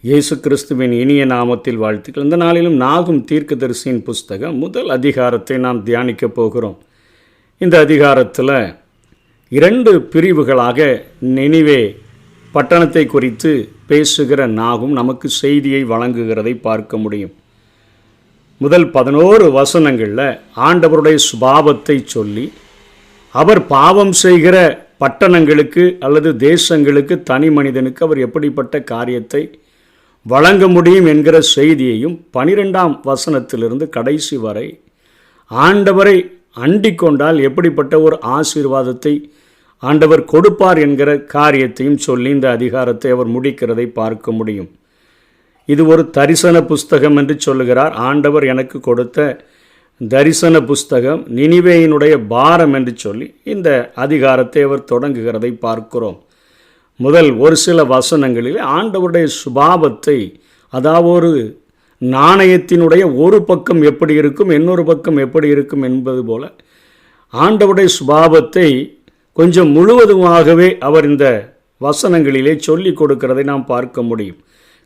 இயேசு கிறிஸ்துவின் இனிய நாமத்தில் வாழ்த்துக்கள். இந்த நாளிலும் நாகும் தீர்க்கதரிசியின் புஸ்தகம் முதல் அதிகாரத்தை நாம் தியானிக்கப் போகிறோம். இந்த அதிகாரத்தில் 2 பிரிவுகளாக நினிவே பட்டணத்தை குறித்து பேசுகிற நாகும் நமக்கு செய்தியை வழங்குகிறதை பார்க்க முடியும். முதல் 11 வசனங்களில் ஆண்டவருடைய சுபாவத்தை சொல்லி, அவர் பாவம் செய்கிற பட்டணங்களுக்கு அல்லது தேசங்களுக்கு, தனி மனிதனுக்கு அவர் எப்படிப்பட்ட காரியத்தை வழங்க முடியும் என்கிற செய்தியையும் 12ஆம் வசனத்திலிருந்து கடைசி வரை ஆண்டவரை அண்டிக் கொண்டால் எப்படிப்பட்ட ஒரு ஆசீர்வாதத்தை ஆண்டவர் கொடுப்பார் என்கிற காரியத்தையும் சொல்லி இந்த அதிகாரத்தை அவர் முடிக்கிறதை பார்க்க முடியும். இது ஒரு தரிசன புஸ்தகம் என்று சொல்லுகிறார். ஆண்டவர் எனக்கு கொடுத்த தரிசன புஸ்தகம் நினிவேயினுடைய பாரம் என்று சொல்லி இந்த அதிகாரத்தை அவர் தொடங்குகிறதை பார்க்கிறோம். முதல் ஒரு சில வசனங்களில் ஆண்டவருடைய சுபாவத்தை, அதாவது ஒரு நாணயத்தினுடைய ஒரு பக்கம் எப்படி இருக்கும், இன்னொரு பக்கம் எப்படி இருக்கும் என்பது போல ஆண்டவருடைய சுபாவத்தை கொஞ்சம் முழுவதுமாகவே அவர் இந்த வசனங்களிலே சொல்லி கொடுக்கிறதை நாம் பார்க்க முடியும்.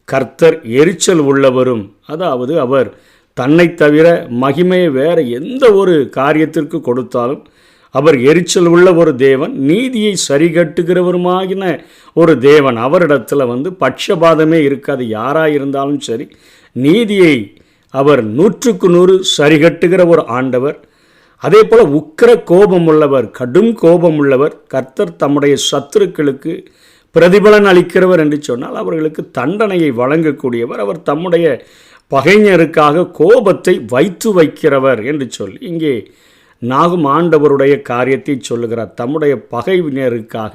கர்த்தர் எரிச்சல் உள்ளவரும், அதாவது அவர் தன்னை தவிர மகிமையை வேறு எந்த ஒரு காரியத்திற்கு கொடுத்தாலும் அவர் எரிச்சல் உள்ள ஒரு தேவன், நீதியை சரிகட்டுகிறவருமாகின ஒரு தேவன். அவரிடத்தில் பட்சபாதமே இருக்காது. யாராக இருந்தாலும் சரி, நீதியை அவர் 100க்கு 100 சரிகட்டுகிற ஒரு ஆண்டவர். அதே போல் உக்கிர கோபம் உள்ளவர், கடும் கோபம் உள்ளவர். கர்த்தர் தம்முடைய சத்துருக்களுக்கு பிரதிபலன் அளிக்கிறவர் என்று சொன்னால் அவர்களுக்கு தண்டனையை வழங்கக்கூடியவர். அவர் தம்முடைய பகைஞருக்காக கோபத்தை வைக்கிறவர் என்று சொல்லி இங்கே நாகும் ஆண்டவருடைய காரியத்தை சொல்லுகிறார். தம்முடைய பகைவினருக்காக,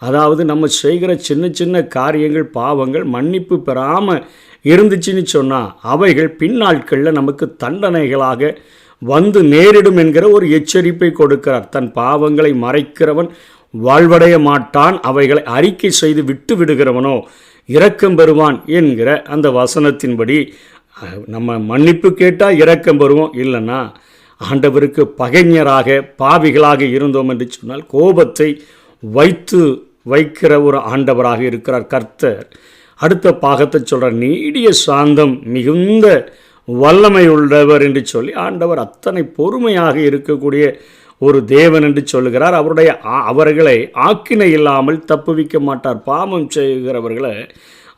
அதாவது நம்ம செய்கிற சின்ன சின்ன காரியங்கள், பாவங்கள் மன்னிப்பு பெறாமல் இருந்துச்சுன்னு சொன்னால் அவைகள் பின்னாட்களில் நமக்கு தண்டனைகளாக நேரிடும் என்கிற ஒரு எச்சரிப்பை கொடுக்கிறார். தன் பாவங்களை மறைக்கிறவன் வாழ்வடைய மாட்டான், அவைகளை அறிக்கை செய்து விட்டு விடுகிறவனோ இரக்கம் பெறுவான் என்கிற அந்த வசனத்தின்படி நம்ம மன்னிப்பு கேட்டால் இரக்கம் பெறுவோம், இல்லைன்னா ஆண்டவருக்கு பகைஞராக பாவிகளாக இருந்தோம் என்று சொன்னால் கோபத்தை வைக்கிற ஒரு ஆண்டவராக இருக்கிறார் கர்த்தர். அடுத்த பாகத்தை சொல்கிறார், நீடிய சாந்தம் மிகுந்த வல்லமை உள்ளவர் என்று சொல்லி ஆண்டவர் அத்தனை பொறுமையாக இருக்கக்கூடிய ஒரு தேவன் என்று சொல்லுகிறார். அவர்களை ஆக்கினை இல்லாமல் தப்புவிக்க மாட்டார். பாவம் செய்கிறவர்களை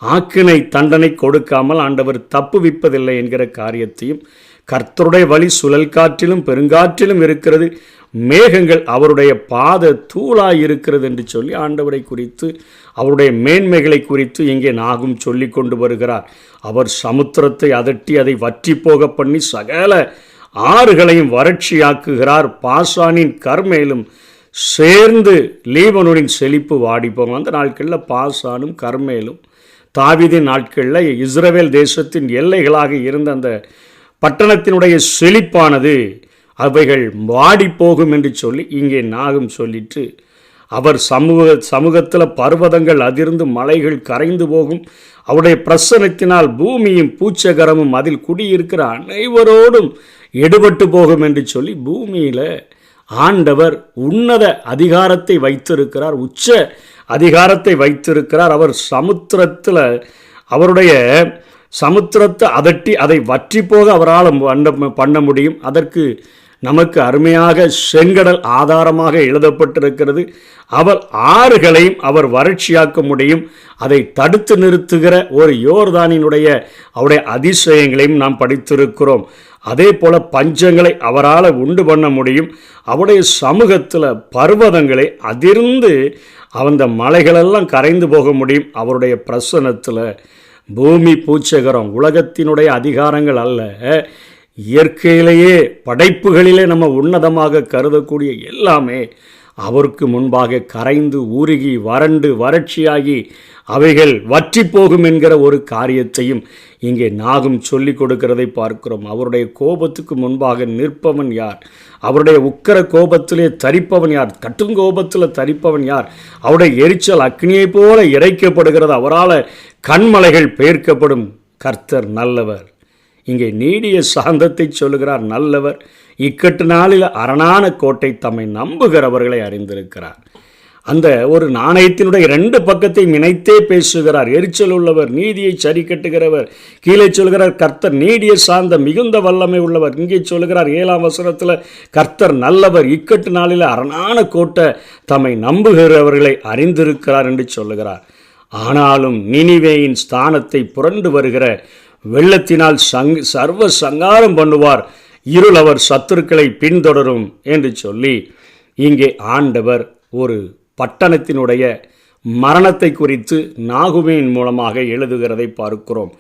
ஆக்கினை தண்டனை கொடுக்காமல் ஆண்டவர் தப்புவிப்பதில்லை என்கிற காரியத்தையும், கர்த்தருடைய வழி சுழல் காற்றிலும் பெருங்காற்றிலும் இருக்கிறது, மேகங்கள் அவருடைய பாத தூளாய் இருக்கிறது என்று சொல்லி ஆண்டவரை குறித்து, அவருடைய மேன்மைகளை குறித்து இங்கே நாகும் சொல்லி கொண்டு வருகிறார். அவர் சமுத்திரத்தை அதட்டி அதை வற்றி போக பண்ணி சகல ஆறுகளையும் வறட்சியாக்குகிறார். பாசானின் கர்மேலும் சேர்ந்து லீபனோனின் செழிப்பு வாடி போகும். அந்த நாட்களில் பாசானும் கர்மேலும் தாவீதின் நாட்களில் இஸ்ரவேல் தேசத்தின் எல்லைகளாக இருந்த அந்த பட்டணத்தினுடைய செழிப்பானது அவைகள் வாடி போகும் என்று சொல்லி இங்கே நாகும் சொல்லிட்டு, அவர் சமூகத்தில் பர்வதங்கள் அதிர்ந்து மலைகள் கரைந்து போகும், அவருடைய பிரசன்னத்தினால் பூமியும் பூச்சகரமும் அதில் குடியிருக்கிற அனைவரோடும் எடுபட்டு போகும் என்று சொல்லி பூமியில் ஆண்டவர் உன்னத அதிகாரத்தை வைத்திருக்கிறார், உச்ச அதிகாரத்தை வைத்திருக்கிறார். அவர் அவருடைய சமுத்திரத்தை அதட்டி அதை வற்றி போக அவரால் பண்ண முடியும். அதற்கு நமக்கு அருமையாக செங்கடல் ஆதாரமாக எழுதப்பட்டிருக்கிறது. அவர் ஆறுகளையும் அவர் வறட்சியாக்க முடியும். அதை தடுத்து நிறுத்துகிற ஒரு யோர்தானினுடைய அவருடைய அதிசயங்களையும் நாம் படித்திருக்கிறோம். அதே போல பஞ்சங்களை அவரால் உண்டு பண்ண முடியும். அவருடைய சமூகத்தில் பர்வதங்களை அதிர்ந்து அந்த மலைகளெல்லாம் கரைந்து போக முடியும். அவருடைய பிரசன்னத்தில் பூமி பூச்சகரம், உலகத்தினுடைய அதிகாரங்கள் அல்ல, இயற்கையிலேயே படைப்புகளிலே நம்ம உன்னதமாக கருதக்கூடிய எல்லாமே அவருக்கு முன்பாக கரைந்து உருகி வறண்டு வறட்சியாகி அவைகள் வற்றி போகும் என்கிற ஒரு காரியத்தையும் இங்கே நாகும் சொல்லி கொடுக்கிறதை பார்க்கிறோம். அவருடைய கோபத்துக்கு முன்பாக நிற்பவன் யார்? அவருடைய உக்கர கோபத்திலே தரிப்பவன் யார்? கட்டுங்கோபத்தில் தரிப்பவன் யார்? அவருடைய எரிச்சல் அக்னியை போல இறைக்கப்படுகிறது. அவரால் கண்மலைகள் பெயர்க்கப்படும். கர்த்தர் நல்லவர். இங்கே நீடிய சாந்தத்தை சொல்லுகிறார். நல்லவர் இக்கட்டு நாளில் அரணான கோட்டை தம்மை நம்புகிறவர்களை அறிந்திருக்கிறார். அந்த ஒரு நாணயத்தினுடைய 2 பக்கத்தையும் இணைத்தே பேசுகிறார். எரிச்சல் உள்ளவர், நீதியை சரி கட்டுகிறவர். கீழே சொல்கிறார் கர்த்தர் நீடிய சார்ந்த மிகுந்த வல்லமை உள்ளவர். இங்கே சொல்கிறார் 7ஆம் வசனத்தில் கர்த்தர் நல்லவர், இக்கட்டு நாளில் அரணான கோட்டை தம்மை நம்புகிறவர்களை அறிந்திருக்கிறார் என்று சொல்லுகிறார். ஆனாலும் நினிவேயின் ஸ்தானத்தை புரண்டு வருகிற வெள்ளத்தினால் சர்வ சங்காரம் பண்ணுவார், இருள் அவர் சத்துருக்களை பின்தொடரும் என்று சொல்லி இங்கே ஆண்டவர் ஒரு பட்டணத்தினுடைய மரணத்தை குறித்து நாகுமின் மூலமாக எழுதுகிறதை பார்க்கிறோம்.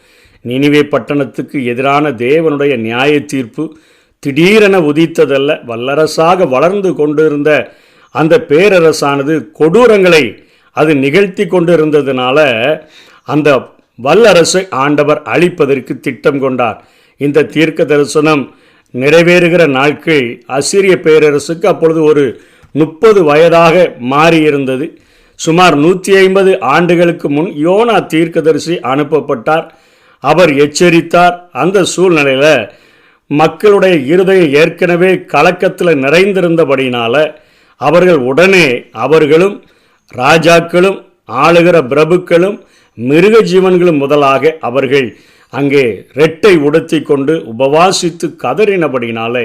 நினிவே பட்டணத்துக்கு எதிரான தேவனுடைய நியாய தீர்ப்பு திடீரென உதித்ததல்ல. வல்லரசாக வளர்ந்து கொண்டிருந்த அந்த பேரரசானது கொடூரங்களை அது நிகழ்த்தி கொண்டிருந்ததுனால அந்த வல்லரசை ஆண்டவர் அழிப்பதற்கு திட்டம் கொண்டார். இந்த தீர்க்க தரிசனம் நிறைவேறுகிற நாட்கள் அசீரிய பேரரசுக்கு அப்பொழுது ஒரு 30 வயதாக மாறியிருந்தது. சுமார் 150 ஆண்டுகளுக்கு முன் யோனா தீர்க்கதரிசி அனுப்பப்பட்டார். அவர் எச்சரித்தார். அந்த சூழ்நிலையில் மக்களுடைய இருதயம் ஏற்கனவே கலக்கத்தில் நிறைந்திருந்தபடினால அவர்கள் உடனே அவர்களும் ராஜாக்களும் ஆளுகிற பிரபுக்களும் மிருக ஜீவன்களும் முதலாக அவர்கள் அங்கே ரெட்டை உடுத்தி கொண்டு உபவாசித்து கதறினபடினாலே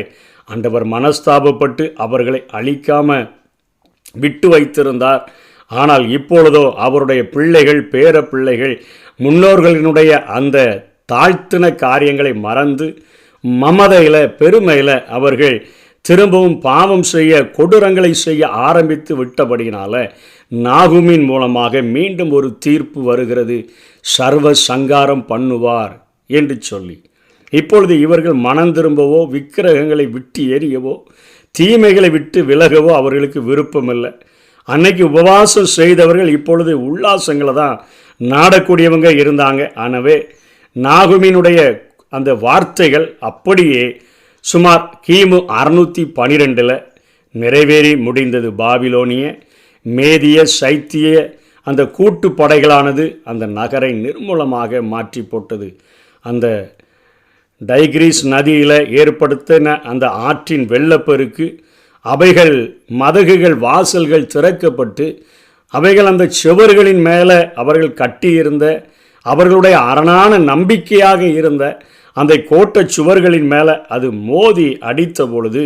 ஆண்டவர் மனஸ்தாபப்பட்டு அவர்களை அழிக்காம விட்டு வைத்திருந்தார். ஆனால் இப்பொழுதோ அவருடைய பிள்ளைகள், பேர பிள்ளைகள், முன்னோர்களினுடைய அந்த தாழ்த்தின காரியங்களை மறந்து மமதையில், பெருமையில் அவர்கள் திரும்பவும் பாவம் செய்ய, கொடூரங்களை செய்ய ஆரம்பித்து விட்டபடினால நாகுமின் மூலமாக மீண்டும் ஒரு தீர்ப்பு வருகிறது. சர்வ சங்காரம் பண்ணுவார் என்று சொல்லி இப்பொழுது இவர்கள் மனம் திரும்பவோ, விக்கிரகங்களை விட்டு எறியவோ, தீமைகளை விட்டு விலகவோ அவர்களுக்கு விருப்பமில்லை. அன்னைக்கு உபவாசம் செய்தவர்கள் இப்பொழுது உல்லாசங்களை தான் நாடக்கூடியவங்க இருந்தாங்க. எனவே நாகுமினுடைய அந்த வார்த்தைகள் அப்படியே சுமார் கிமு 612 நிறைவேறி முடிந்தது. பாபிலோனிய, மேதிய, சைத்திய அந்த கூட்டு படைகளானது அந்த நகரை நிர்மூலமாக மாற்றி போட்டது. அந்த டைக்ரீஸ் நதியில் ஏற்படுத்தின அந்த ஆற்றின் வெள்ளப்பெருக்கு, அவைகள் மதகுகள், வாசல்கள் திறக்கப்பட்டு அவைகள் அந்த சுவர்களின் மேலே அவர்கள் கட்டியிருந்த, அவர்களுடைய அரணான நம்பிக்கையாக இருந்த அந்த கோட்டை சுவர்களின் மேலே அது மோதி அடித்த பொழுது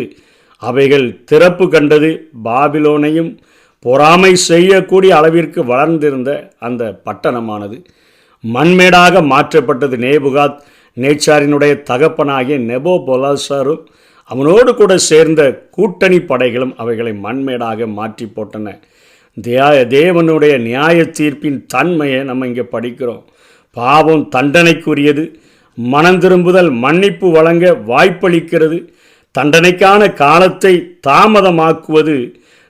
அவைகள் திறப்பு கண்டது. பாபிலோனையும் பொறாமை செய்யக்கூடிய அளவிற்கு வளர்ந்திருந்த அந்த பட்டணமானது மண்மேடாக மாற்றப்பட்டது. நேபுகாத் நேச்சாரினுடைய தகப்பனாகிய நெபோபொலாசாரும் அவனோடு கூட சேர்ந்த கூட்டணி படைகளும் அவைகளை மண்மேடாக மாற்றி போட்டன. தேவனுடைய நியாய தீர்ப்பின் தன்மையை நம்ம இங்கே படிக்கிறோம். பாவம் தண்டனைக்குரியது. மனம் திரும்புதல் மன்னிப்பு வழங்க வாய்ப்பளிக்கிறது. தண்டனைக்கான காலத்தை தாமதமாக்குவது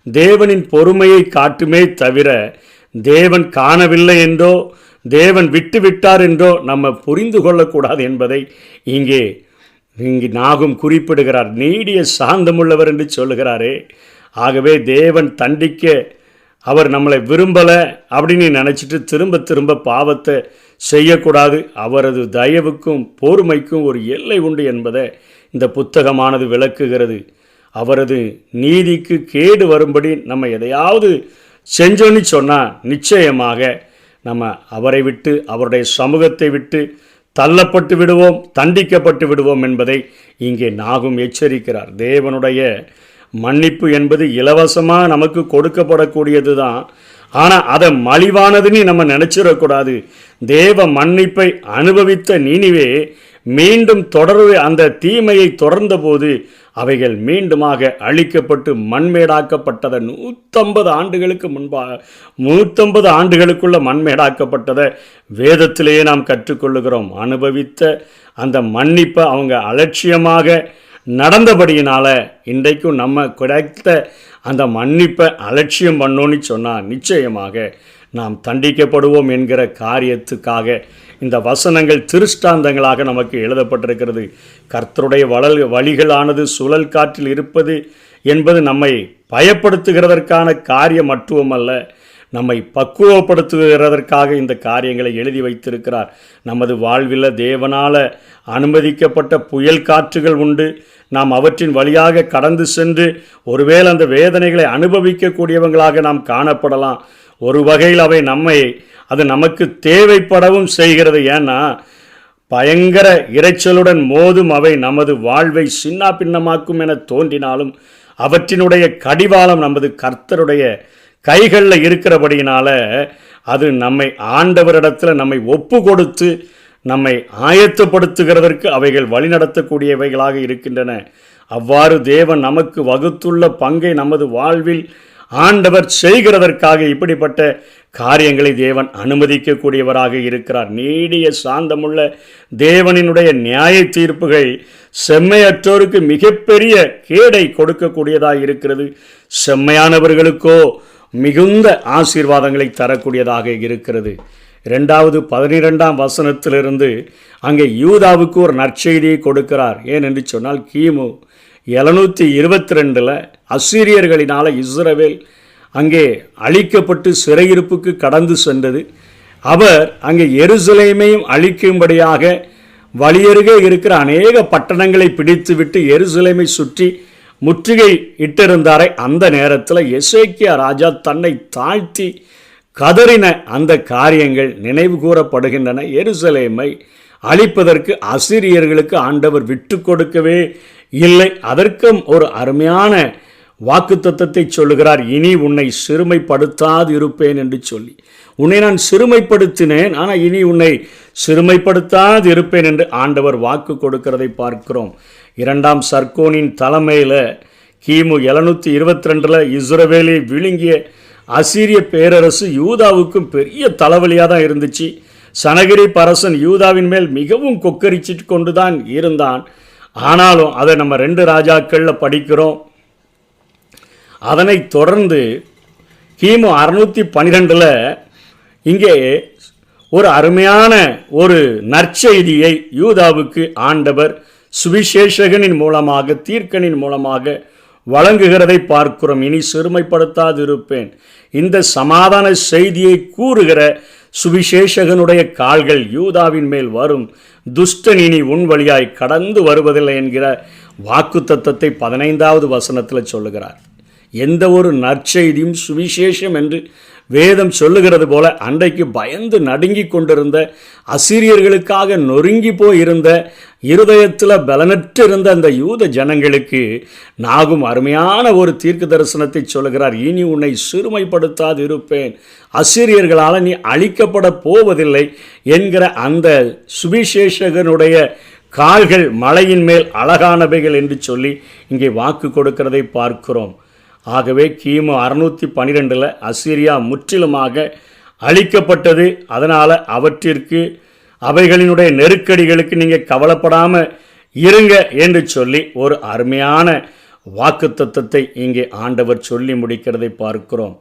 தேவனின் பொறுமையை காட்டுமே தவிர தேவன் காணவில்லை என்றோ, தேவன் விட்டுவிட்டார் என்றோ நம்ம புரிந்து கொள்ளக்கூடாது என்பதை இங்கே நாகும் குறிப்பிடுகிறார். நீடிய சாந்தமுள்ளவர் என்று சொல்லுகிறாரே. ஆகவே தேவன் தண்டிக்க அவர் நம்மளை விரும்பலை அப்படின்னு நினச்சிட்டு திரும்ப திரும்ப பாவத்தை செய்யக்கூடாது. அவரது தயவுக்கும் பொறுமைக்கும் ஒரு எல்லை உண்டு என்பதை இந்த புத்தகமானது விளக்குகிறது. அவரது நீதிக்கு கேடு வரும்படி நம்ம எதையாவது செஞ்சோன்னு சொன்னால் நிச்சயமாக நம்ம அவரை விட்டு, அவருடைய சமூகத்தை விட்டு தள்ளப்பட்டு விடுவோம், தண்டிக்கப்பட்டு விடுவோம் என்பதை இங்கே நாகும் எச்சரிக்கிறார். தேவனுடைய மன்னிப்பு என்பது இலவசமாக நமக்கு கொடுக்கப்படக்கூடியது தான். ஆனால் அதை மலிவானதுன்னு நம்ம நினச்சிடக்கூடாது. தேவ மன்னிப்பை அனுபவித்த நினிவே மீண்டும் தொடர்ந்து அந்த தீமையை தொடர்ந்த போது அவைகள் மீண்டுமாக அழிக்கப்பட்டு மண்மேடாக்கப்பட்டதை 150 ஆண்டுகளுக்கு முன்பாக 150 ஆண்டுகளுக்குள்ள மண்மேடாக்கப்பட்டதை வேதத்திலேயே நாம் கற்றுக்கொள்ளுகிறோம். அனுபவித்த அந்த மன்னிப்பை அவங்க அலட்சியமாக நடந்தபடியினால இன்றைக்கும் நம்ம கிடைத்த அந்த மன்னிப்பை அலட்சியம் பண்ணோன்னு சொன்னால் நிச்சயமாக நாம் தண்டிக்கப்படுவோம் என்கிற காரியத்துக்காக இந்த வசனங்கள் திருஷ்டாந்தங்களாக நமக்கு எழுதப்பட்டிருக்கிறது. கர்த்தருடைய வழிகளானது சுழல் காற்றில் இருப்பது என்பது நம்மை பயப்படுத்துகிறதற்கான காரியம் மட்டுமல்ல, நம்மை பக்குவப்படுத்துகிறதற்காக இந்த காரியங்களை எழுதி வைத்திருக்கிறார். நமது வாழ்வில் தேவனால் அனுமதிக்கப்பட்ட புயல் காற்றுகள் உண்டு. நாம் அவற்றின் வழியாக கடந்து சென்று ஒருவேளை அந்த வேதனைகளை அனுபவிக்கக்கூடியவங்களாக நாம் காணப்படலாம். ஒரு வகையில் அவை அது நமக்கு தேவைப்படவும் செய்கிறது. ஏன்னா பயங்கர இரைச்சலுடன் மோதும் அவை நமது வாழ்வை சின்னா பின்னமாக்கும் என தோன்றினாலும் அவற்றினுடைய கடிவாளம் நமது கர்த்தருடைய கைகளில் இருக்கிறபடியினால அது நம்மை ஆண்டவரிடத்தில் நம்மை ஒப்பு கொடுத்து நம்மை ஆயத்தப்படுத்துகிறதற்கு அவைகள் வழிநடத்தக்கூடியவைகளாக இருக்கின்றன. அவ்வாறு தேவன் நமக்கு வகுத்துள்ள பங்கை நமது வாழ்வில் ஆண்டவர் செய்கிறதற்காக இப்படிப்பட்ட காரியங்களை தேவன் அனுமதிக்கக்கூடியவராக இருக்கிறார். நீடிய சாந்தமுள்ள தேவனினுடைய நியாய தீர்ப்புகள் செம்மையற்றோருக்கு மிகப்பெரிய கேடை கொடுக்கக்கூடியதாக இருக்கிறது. செம்மையானவர்களுக்கோ மிகுந்த ஆசீர்வாதங்களை தரக்கூடியதாக இருக்கிறது. 12ஆம் வசனத்திலிருந்து அங்கே யூதாவுக்கு ஒரு நற்செய்தியை கொடுக்கிறார். ஏனென்று சொன்னால் கிமு 722 அசீரியர்களினால் இஸ்ரவேல் அங்கே அழிக்கப்பட்டு சிறையிருப்புக்கு கடந்து சென்றது. அவர் அங்கே எருசலேமையும் அழிக்கும்படியாக வழியருகே இருக்கிற அநேக பட்டணங்களை பிடித்துவிட்டு எருசலேமை சுற்றி முற்றுகை இட்டிருந்தாரை. அந்த நேரத்தில் எசேக்கியா ராஜா தன்னை தாழ்த்தி கதறின அந்த காரியங்கள் நினைவு கூறப்படுகின்றன. எருசலேமை அழிப்பதற்கு அசீரியர்களுக்கு ஆண்டவர் விட்டு கொடுக்கவே இல்லை. அதற்கும் ஒரு அருமையான வாக்குத்தத்தத்தை சொல்லுகிறார். இனி உன்னை சிறுமைப்படுத்தாது இருப்பேன் என்று சொல்லி, உன்னை நான் சிறுமைப்படுத்தினேன், ஆனால் இனி உன்னை சிறுமைப்படுத்தாது இருப்பேன் என்று ஆண்டவர் வாக்கு கொடுக்கிறதை பார்க்கிறோம். 2ஆம் சர்க்கோனின் தலைமையில் கிமு 722 இஸ்ரவேலை விழுங்கிய அசீரிய பேரரசு யூதாவுக்கும் பெரிய தலைவலியாக தான் இருந்துச்சு. சனகிரிப் அரசன் யூதாவின் மேல் மிகவும் கொக்கரிச்சு கொண்டு தான் இருந்தான். ஆனாலும் அதை நம்ம 2 ராஜாக்களில் படிக்கிறோம். அதனை தொடர்ந்து கிமு 612 இங்கே ஒரு அருமையான ஒரு நற்செய்தியை யூதாவுக்கு ஆண்டவர் சுவிசேஷகனின் மூலமாக தீர்க்கனின் மூலமாக வழங்குகிறதை பார்க்கிறோம். இனி சிறுமைப்படுத்தாது இருப்பேன். இந்த சமாதான செய்தியை கூறுகிற சுவிசேஷகனுடைய கால்கள் யூதாவின் மேல் வரும், துஷ்டன் இனி உன் வழியாய் கடந்து வருவதில்லை என்கிற வாக்கு தத்தத்தை 15ஆவது வசனத்தில் சொல்லுகிறார். எந்த ஒரு நற்செய்தியும் சுவிசேஷம் என்று வேதம் சொல்லுகிறது போல அன்றைக்கு பயந்து நடுங்கி கொண்டிருந்த அசீரியர்களுக்காக நொறுங்கி போயிருந்த இருதயத்தில் பலனற்று இருந்த அந்த யூத ஜனங்களுக்கு நாகும் அருமையான ஒரு தீர்க்க தரிசனத்தை சொல்லுகிறார். இனி உன்னை சிறுமைப்படுத்தாது இருப்பேன், அசீரியர்களால் நீ அழிக்கப்பட போவதில்லை என்கிற அந்த சுவிசேஷகனுடைய கால்கள் மலையின் மேல் அழகானவைகள் என்று சொல்லி இங்கே வாக்கு கொடுக்கிறதை பார்க்கிறோம். ஆகவே கிமு 612 அசீரியா முற்றிலுமாக அழிக்கப்பட்டது. அதனால் அவைகளினுடைய நெருக்கடிகளுக்கு நீங்கள் கவலைப்படாமல் இருங்க என்று சொல்லி ஒரு அருமையான வாக்குத்தத்தத்தை இங்கே ஆண்டவர் சொல்லி முடிக்கிறதை பார்க்கிறோம்.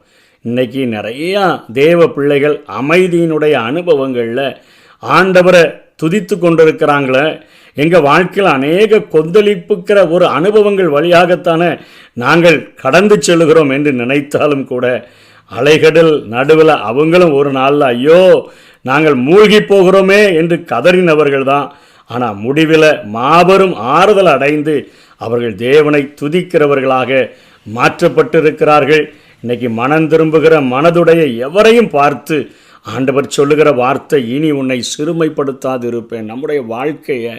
இன்றைக்கி நிறையா தேவ பிள்ளைகள் அமைதியினுடைய அனுபவங்களில் ஆண்டவரை துதித்து கொண்டிருக்கிறாங்களே. எங்கள் வாழ்க்கையில் அநேக கொந்தளிப்புக்கிற ஒரு அனுபவங்கள் வழியாகத்தானே நாங்கள் கடந்து செல்கிறோம் என்று நினைத்தாலும் கூட அலைகடல் நடுவில் அவங்களும் ஒரு நாளில் ஐயோ நாங்கள் மூழ்கி போகிறோமே என்று கதறினவர்கள் தான். ஆனால் முடிவில் மாபெரும் ஆறுதல் அடைந்து அவர்கள் தேவனை துதிக்கிறவர்களாக மாற்றப்பட்டிருக்கிறார்கள். இன்றைக்கி மனம் திரும்புகிற மனதுடைய எவரையும் பார்த்து ஆண்டவர் சொல்லுகிற வார்த்தை, இனி உன்னை சிறுமைப்படுத்தாது இருப்பேன். நம்முடைய வாழ்க்கையை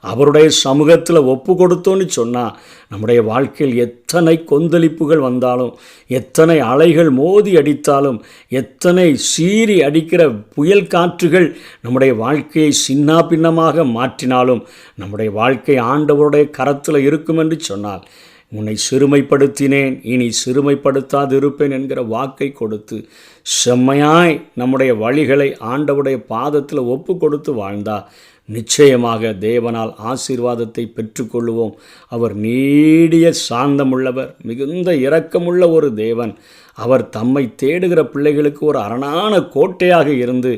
அவருடைய சமூகத்தில் ஒப்பு கொடுத்தோன்னு சொன்னால் நம்முடைய வாழ்க்கையில் எத்தனை கொந்தளிப்புகள் வந்தாலும், எத்தனை அலைகள் மோதி அடித்தாலும், எத்தனை சீறி அடிக்கிற புயல் காற்றுகள் நம்முடைய வாழ்க்கையை சின்னா பின்னமாக மாற்றினாலும் நம்முடைய வாழ்க்கை ஆண்டவருடைய கரத்தில் இருக்கும் என்று சொன்னால், உன்னை சிறுமைப்படுத்தினேன், இனி சிறுமைப்படுத்தாது இருப்பேன் என்கிற வாக்கை கொடுத்து செம்மையாய் நம்முடைய வழிகளை ஆண்டவருடைய பாதத்தில் ஒப்பு கொடுத்து வாழ்ந்தால் நிச்சயமாக தேவனால் ஆசீர்வாதத்தை பெற்றுக்கொள்ளுவோம். அவர் நீடிய சாந்தமுள்ளவர், மிகுந்த இரக்கமுள்ள ஒரு தேவன். அவர் தம்மை தேடுகிற பிள்ளைகளுக்கு ஒரு அரணான கோட்டையாக இருந்து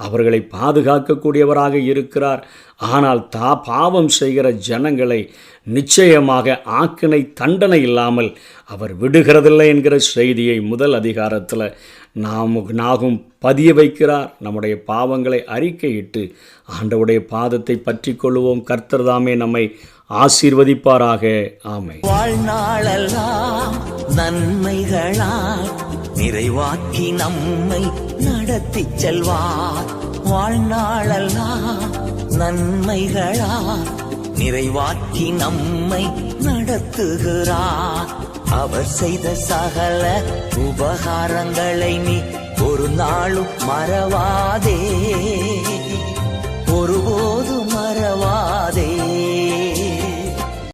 அவர்களை பாதுகாக்கக்கூடியவராக இருக்கிறார். ஆனால் பாவம் செய்கிற ஜனங்களை நிச்சயமாக ஆக்கினை தண்டனை இல்லாமல் அவர் விடுகிறதில்லை என்கிற செய்தியை முதல் அதிகாரத்தில் நாகும் பதிய வைக்கிறார். நம்முடைய பாவங்களை அறிக்கையிட்டு ஆண்டவருடைய பாதத்தை பற்றி கொள்ளுவோம். கர்த்தர் தாமே நம்மை ஆசீர்வதிப்பாராக. ஆமென். வாழ்நாளெல்லாம் நன்மைகளால் நிறைவாக்கி நம்மை நடத்தி செல்வார். வாழ்நாளெல்லாம் நன்மைகளால் நிறைவாக்கி நம்மை நடத்துகிறார். அவர் செய்த சகல உபகாரங்களை நீ ஒரு நாளும் மறவாதே.